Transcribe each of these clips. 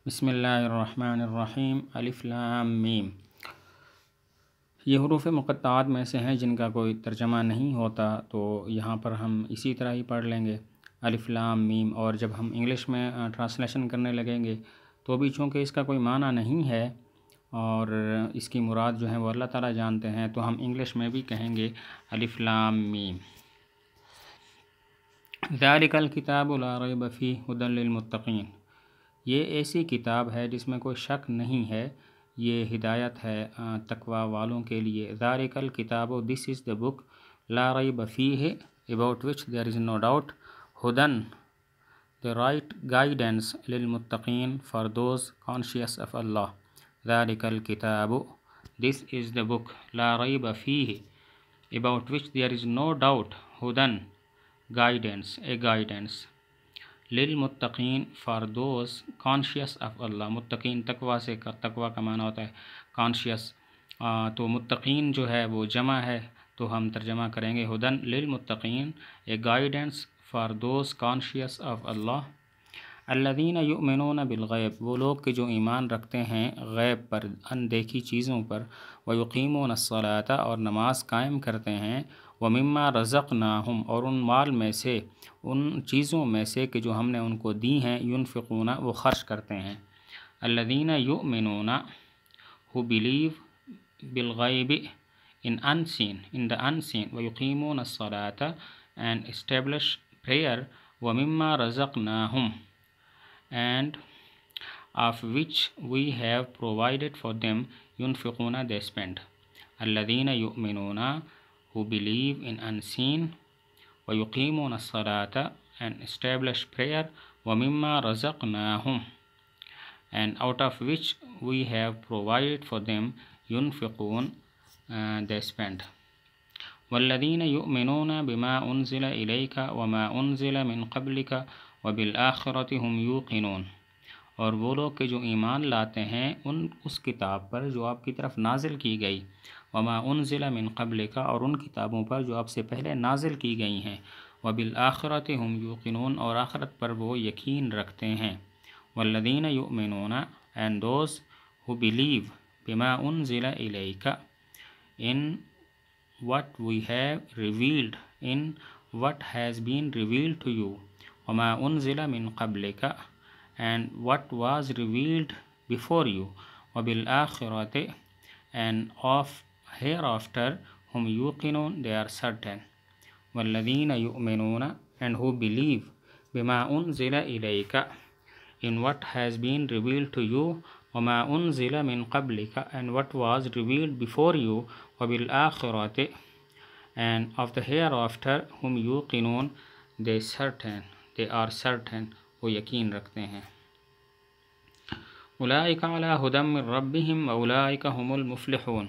बिस्मिल्लाहिर्रहमानिर्रहीम अलिफ लाम मीम। ये हुरूफ़ मुक़त्ताआत में से हैं जिनका कोई तर्जमा नहीं होता, तो यहाँ पर हम इसी तरह ही पढ़ लेंगे अलिफ लाम मीम। और जब हम इंग्लिश में ट्रांसलेशन करने लगेंगे तो भी चूँकि इसका कोई माना नहीं है और इसकी मुराद जो है वो अल्लाह ताला जानते हैं, तो हम इंग्लिश में भी कहेंगे अलिफ लाम मीम। ज़ालिकल किताबु ला रैब फ़ीहि हुदल लिल मुत्तक़ीन। ये ऐसी किताब है जिसमें कोई शक नहीं है, ये हिदायत है तकवा वालों के लिए। ज़ालिकल किताबु, दिस इज़ द बुक, ला रैब फ़ीहि, about which there is no doubt, हुदन, द राइट गाइडेंस, लिल मुत्तक़ीन, for those conscious of Allah. ज़ालिकल किताबु, दिस इज़ द बुक, ला रैब फ़ीहि, about which there is no doubt, हुदन, गाइडेंस, ए गाइडेंस, लिल मुत्तक़ीन, for those conscious of Allah. मुत्तक़ीन तकवा से तकवा का माना होता है कॉन्शियस, तो मुत्तक़ीन जो है वो जमा है, तो हम तर्जमा करेंगे हुदन लिल मुत्तक़ीन, a guidance for those conscious of Allah. अल्लज़ीना युमिनूना बिल गैब, वो लोग के जो ईमान रखते हैं गैब पर, अनदेखी चीज़ों पर। व युक़ीमूना अस्सलाता, और नमाज कायम करते हैं। व मिम्मा रज़क़नाहुम, और उन माल में से, उन चीज़ों में से कि जो हमने उनको दी हैं, युनफ़िक़ूना, वो खर्च करते हैं। अल्लज़ीना युमिनूना, हु बिलीव, बिल गैब, इन अनसीन, इन द अनसीन। व युक़ीमूना अस्सलाता, एंड एस्टेब्लिश प्रेयर। व मिम्मा रज़क़नाहुम, and of which we have provided for them, yunfiquna, they spend. Alladhina yu'minuna, who believe in unseen, wa yuqimuna as-salata, and establish prayer, wa mimma razaqnahum, and out of which we have provided for them, yunfiqun, they spend. والذين يؤمنون بما أنزل إليك وما أنزل من قبلك وبالآخرة هم يوقنون, और वो लोग के जो ईमान लाते हैं उस किताब पर जो आपकी तरफ नाजिल की गई, वमा उनज़िला मिन क़ब्लिका, और उन किताबों पर जो आपसे पहले नाजिल की गई हैं। वबिलआखिरत हुम यूक़िनून, और आखिरत पर वो यकीन रखते हैं। वल्लज़ीना युमिनूना, एंड दोज़ हु बिलीव, बिमा उनज़िला इलैका, इन what we have revealed, in what has been revealed to you. وما أنزل من قبلك, and what was revealed before you. وبالآخرة, and of hereafter, هم يوقنون, they are certain. والذين يؤمنون, and who believe, بما أنزل إليك, in what has been revealed to you. وما أنزل من قبلك, and what was revealed before you. وبالآخرة, and of the hereafter, هم يوقنون, they are certain, वो यकीन रखते हैं। उलाइका अला हुदम मिन रब्बिहिम व उलाइका हुमुल मुफ्लिहून,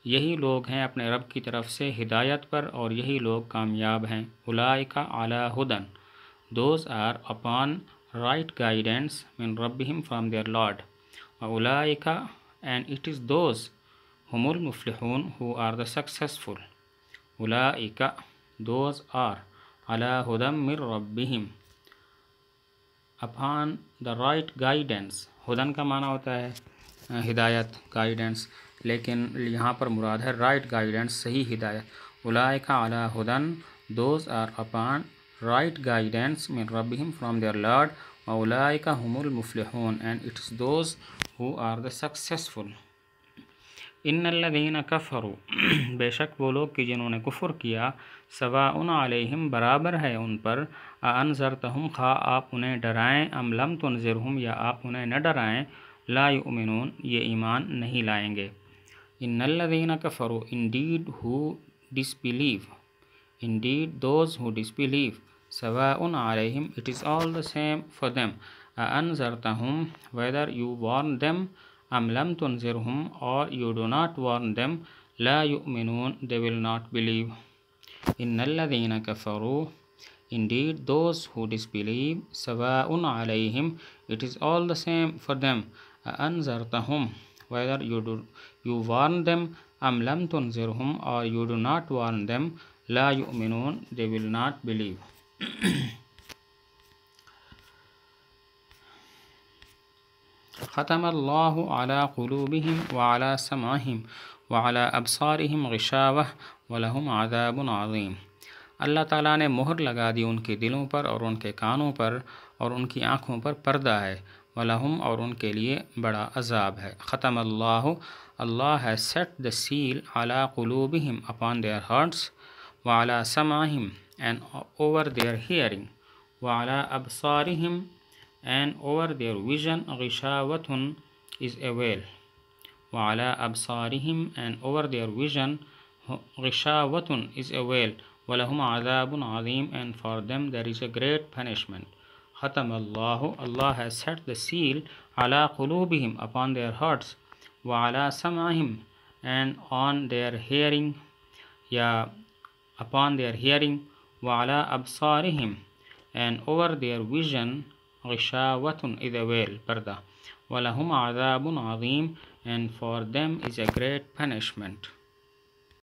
यही लोग हैं अपने रब की तरफ से हिदायत पर, और यही लोग कामयाब हैं। उलाइका अला हुदन, those are upon right guidance, मिन रब्बिहिम, फ्रॉम देयर लॉर्ड। व उलाइका, एंड इट इज़ दोज, हुमुल मुफ्लिहून, हु आर द सक्सेसफुल। उलाइका, दोज आर, अला हुदम मिन रब्बिहिम, अपॉन द राइट गाइडेंस। हुदन का माना होता है हिदायत, गाइडेंस, लेकिन यहाँ पर मुराद है राइट गाइडेंस, सही हिदायत। उलाइका अला हुदन, those are upon right guidance, मिन रब्बिहिम, फ्रॉम देयर लॉर्ड। व उलाइका हुमुल मुफ्लिहून, and it is those who are the successful. इन्नल्लज़ीना कफ़रू, बेशक वो लोग कि जिन्होंने कुफ़्र किया, सवाउन अलैहिम, बराबर है उन पर, अअन्ज़रतहुम, खा आप उन्हें डराएं, अम लम तुनज़िरहुम, या आप उन्हें न डराएं, ला युमिनून, ये ईमान नहीं लाएंगे। इन्नल्लज़ीना कफ़रू, indeed who disbelieve, indeed those who disbelieve, सवाउन अलैहिम, it is all the same for them, अअन्ज़रतहुम, whether you warn them, am lam tunzirhum, or you do not warn them, la yu'minun, they will not believe. Innal ladhina kafaru, indeed those who disbelieve, sawa'un alayhim, it is all the same for them, anzartahum, whether you warn them, am lam tunzirhum, or you do not warn them, la yu'minun, they will not believe. ख़तमल्लाहु अला क़ुलूबिहिम व अला समाहिम व अला अबसारिहिम ग़िशावह व लहुम अज़ाबुन अज़ीम। अल्लाह ताला ने मोहर लगा दी उनके दिलों पर और उनके कानों पर और उनकी आँखों पर पर्दा है। वलहुम और उनके लिए बड़ा अज़ाब है। ख़तमल्लाहु Allah has set the seal ala qulubihim upon their hearts wa ala samahim and over their hearing wa ala absarihim and over their vision ghishawatun is a veil wa ala absarihim and over their vision ghishawatun is a veil wa lahum adhabun azim and for them there is a great punishment. Khatamallahu Allah has set the seal ala qulubihim upon their hearts wa ala samahim and on their hearing upon their hearing wa ala absarihim and over their vision ghishawatun is a veil parda wa lahum adhabun azim and for them is a great punishment.